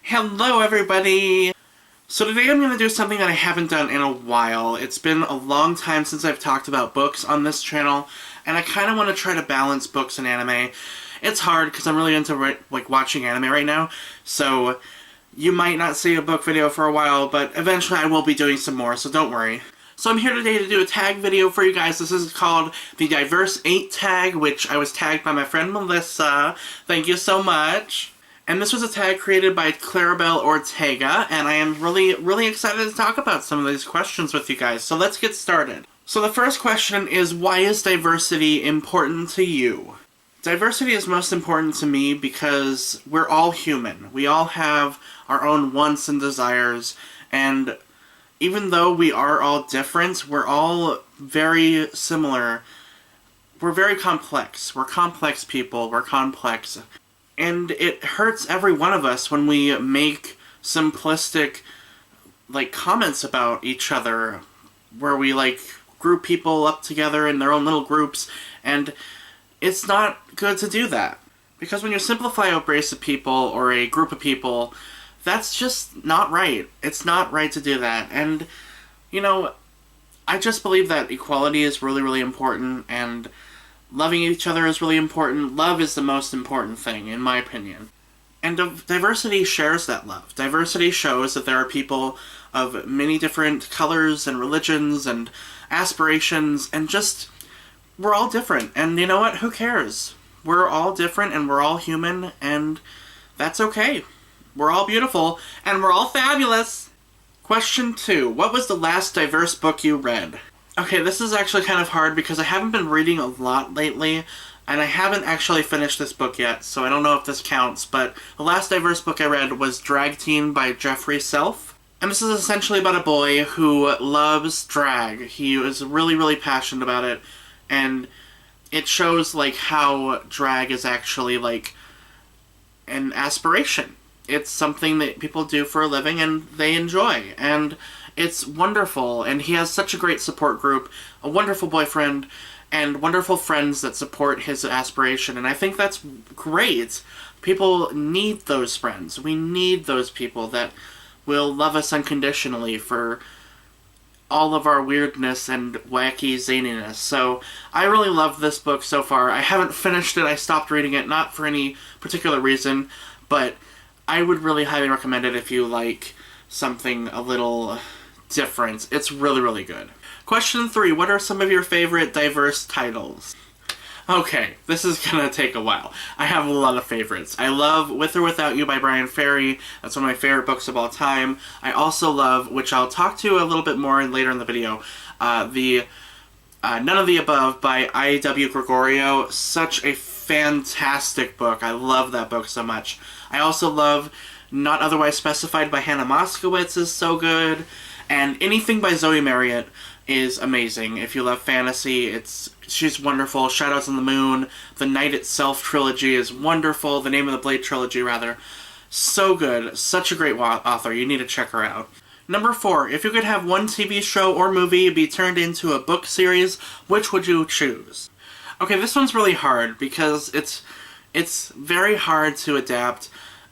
Hello everybody! So today I'm going to do something that I haven't done in a while. It's been a long time since I've talked about books on this channel, and I kind of want to try to balance books and anime. It's hard because I'm really into watching anime right now, so you might not see a book video for a while, but eventually I will be doing some more, so don't worry. So I'm here today to do a tag video for you guys. This is called the Diverse 8 tag, which I was tagged by my friend Melissa. Thank you so much. And this was a tag created by Clarabelle Ortega, and I am really excited to talk about some of these questions with you guys. So let's get started. So the first question is, why is diversity important to you? Diversity is most important to me because we're all human. We all have our own wants and desires, and even though we are all different, we're all very similar. We're very complex. We're complex people. We're complex. And it hurts every one of us when we make simplistic, comments about each other, where we, group people up together in their own little groups, and it's not good to do that. Because when you simplify a race of people, or a group of people, that's just not right. It's not right to do that. And, I just believe that equality is really important, and loving each other is really important. Love is the most important thing, in my opinion. And diversity shares that love. Diversity shows that there are people of many different colors and religions and aspirations, and just, we're all different. And you know what? Who cares? We're all different, and we're all human, and that's okay. We're all beautiful, and we're all fabulous! Question 2. What was the last diverse book you read? Okay, this is actually kind of hard because I haven't been reading a lot lately, and I haven't actually finished this book yet, so I don't know if this counts, but the last diverse book I read was Drag Teen by Jeffrey Self. And this is essentially about a boy who loves drag. He is really passionate about it, and it shows, how drag is actually, an aspiration. It's something that people do for a living and they enjoy, and it's wonderful, and he has such a great support group, a wonderful boyfriend, and wonderful friends that support his aspiration, and I think that's great. People need those friends. We need those people that will love us unconditionally for all of our weirdness and wacky zaniness. So I really love this book so far. I haven't finished it. I stopped reading it, not for any particular reason, but I would really highly recommend it if you like something a little different. It's really good. Question 3. What are some of your favorite diverse titles? Okay, this is gonna take a while. I have a lot of favorites. I love With or Without You by Brian Ferry. That's one of my favorite books of all time. I also love, which I'll talk to a little bit more later in the video, the None of the Above by I.W. Gregorio. Such a fantastic book. I love that book so much. I also love Not Otherwise Specified by Hannah Moskowitz is so good. And anything by Zoe Marriott is amazing. If you love fantasy, she's wonderful. Shadows on the Moon, The Night Itself trilogy is wonderful. The Name of the Blade trilogy, rather. So good. Such a great author. You need to check her out. Number 4. If you could have one TV show or movie be turned into a book series, which would you choose? Okay, this one's really hard because it's very hard to adapt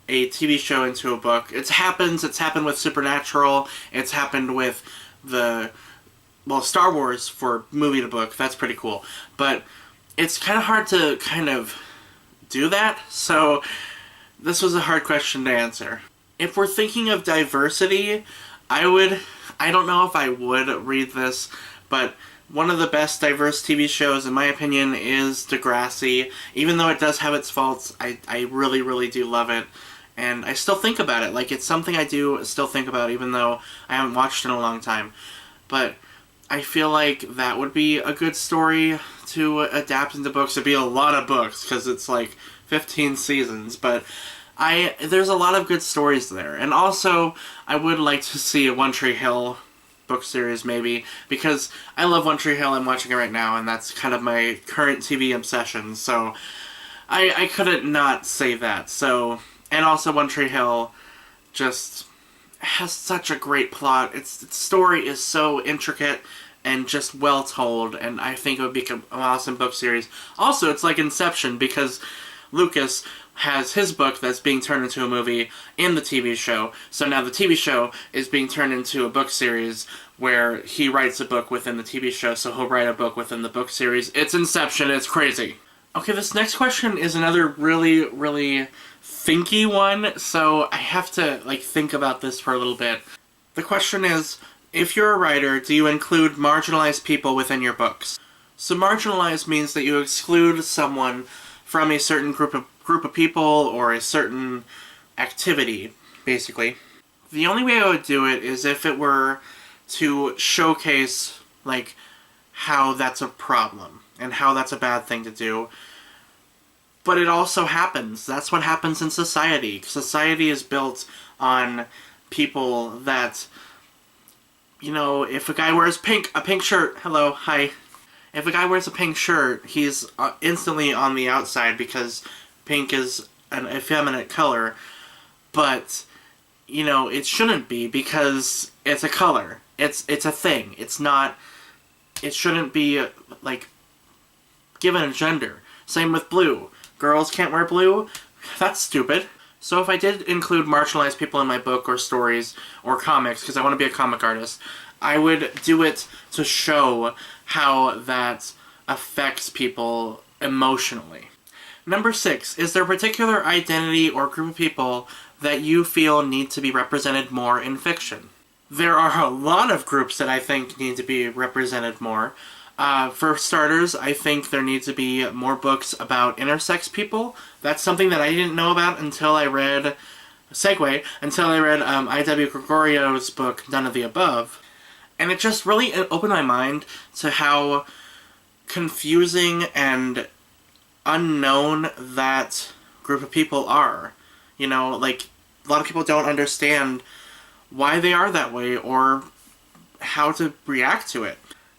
a TV show into a book. It's happened with Supernatural, it's happened with Star Wars for movie to book. That's pretty cool. But it's kind of hard to do that, so this was a hard question to answer. If we're thinking of diversity, I don't know if I would read this, but one of the best diverse TV shows, in my opinion, is Degrassi. Even though it does have its faults, I really do love it. And I still think about it. It's something I do still think about, even though I haven't watched it in a long time. But I feel like that would be a good story to adapt into books. It'd be a lot of books, because it's 15 seasons. But there's a lot of good stories there. And also, I would like to see a One Tree Hill book series, maybe, because I love One Tree Hill. I'm watching it right now, and that's kind of my current TV obsession. So I couldn't not say that. So, and also One Tree Hill just has such a great plot. Its story is so intricate and just well told, and I think it would be an awesome book series. Also, it's like Inception, because Lucas has his book that's being turned into a movie in the TV show. So now the TV show is being turned into a book series where he writes a book within the TV show, so he'll write a book within the book series. It's Inception. It's crazy. Okay, this next question is another really, really thinky one, so I have to think about this for a little bit. The question is, if you're a writer, do you include marginalized people within your books? So marginalized means that you exclude someone from a certain group of people or a certain activity, basically. The only way I would do it is if it were to showcase how that's a problem and how that's a bad thing to do. But it also happens. That's what happens in society. Society is built on people that, if a guy wears a pink shirt, hello, hi. If a guy wears a pink shirt, he's instantly on the outside because pink is an effeminate color. But, it shouldn't be because it's a color. It's a thing. It shouldn't be, given a gender. Same with blue. Girls can't wear blue? That's stupid. So if I did include marginalized people in my book or stories or comics, because I want to be a comic artist, I would do it to show how that affects people emotionally. Number 6, is there a particular identity or group of people that you feel need to be represented more in fiction? There are a lot of groups that I think need to be represented more. For starters, I think there needs to be more books about intersex people. That's something that I didn't know about until I read I.W. Gregorio's book, None of the Above. And it just really opened my mind to how confusing and unknown that group of people are. A lot of people don't understand why they are that way or how to react to it.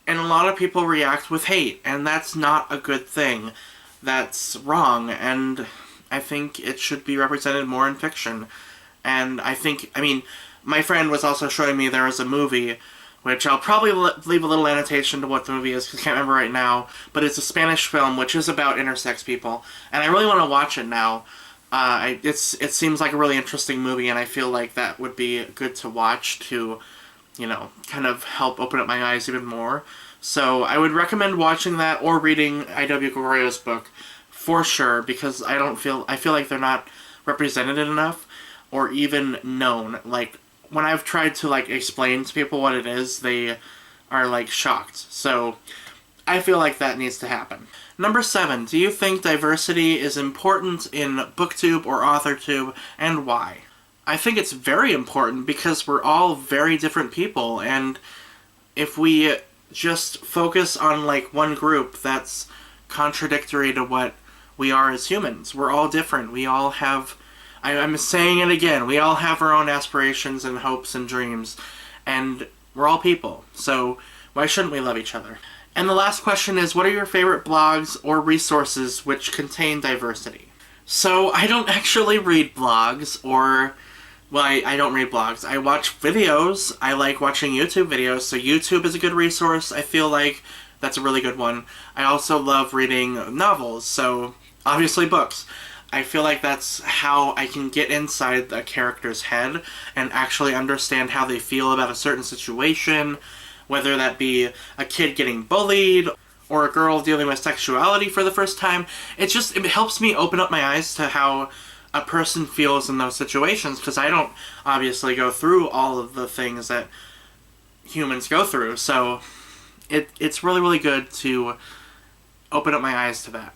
And a lot of people react with hate, and that's not a good thing. That's wrong, and I think it should be represented more in fiction. And my friend was also showing me there was a movie, which I'll probably leave a little annotation to what the movie is, because I can't remember right now, but it's a Spanish film which is about intersex people, and I really want to watch it now. It seems like a really interesting movie, and I feel like that would be good to watch to kind of help open up my eyes even more. So I would recommend watching that or reading I.W. Gregorio's book for sure, because I feel like they're not represented enough or even known. When I've tried to explain to people what it is, they are shocked. So I feel like that needs to happen. Number 7, do you think diversity is important in BookTube or AuthorTube, and why? I think it's very important because we're all very different people, and if we just focus on one group, that's contradictory to what we are as humans. We're all different. We all have, I'm saying it again, we all have our own aspirations and hopes and dreams, and we're all people, so why shouldn't we love each other? And the last question is, what are your favorite blogs or resources which contain diversity? So I don't actually read blogs I don't read blogs. I watch videos. I like watching YouTube videos, so YouTube is a good resource. I feel like that's a really good one. I also love reading novels, so obviously books. I feel like that's how I can get inside a character's head and actually understand how they feel about a certain situation, whether that be a kid getting bullied or a girl dealing with sexuality for the first time. It helps me open up my eyes to how a person feels in those situations, because I don't obviously go through all of the things that humans go through, so it's really, really good to open up my eyes to that.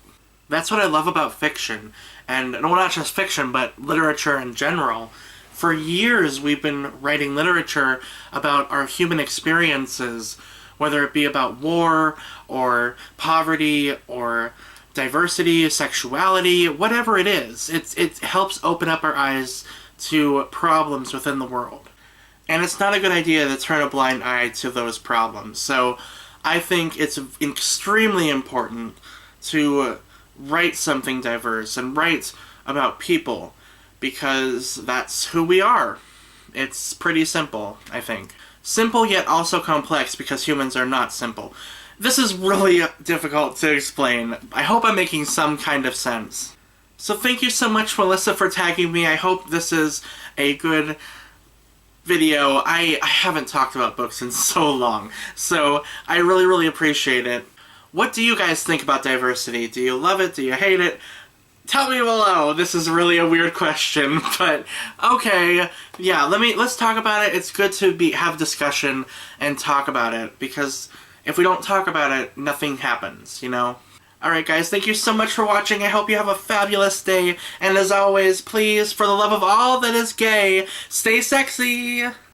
That's what I love about fiction, and not just fiction, but literature in general. For years we've been writing literature about our human experiences, whether it be about war, or poverty, or diversity, sexuality, whatever it is. It helps open up our eyes to problems within the world. And it's not a good idea to turn a blind eye to those problems. So I think it's extremely important to write something diverse and write about people, because that's who we are. It's pretty simple, I think. Simple yet also complex, because humans are not simple. This is really difficult to explain. I hope I'm making some kind of sense. So thank you so much, Melissa, for tagging me. I hope this is a good video. I haven't talked about books in so long, so I really, really appreciate it. What do you guys think about diversity? Do you love it? Do you hate it? Tell me below. This is really a weird question, but okay. Yeah, let's talk about it. It's good to have discussion and talk about it, because if we don't talk about it, nothing happens, you know? Alright guys, thank you so much for watching. I hope you have a fabulous day, and as always, please, for the love of all that is gay, stay sexy!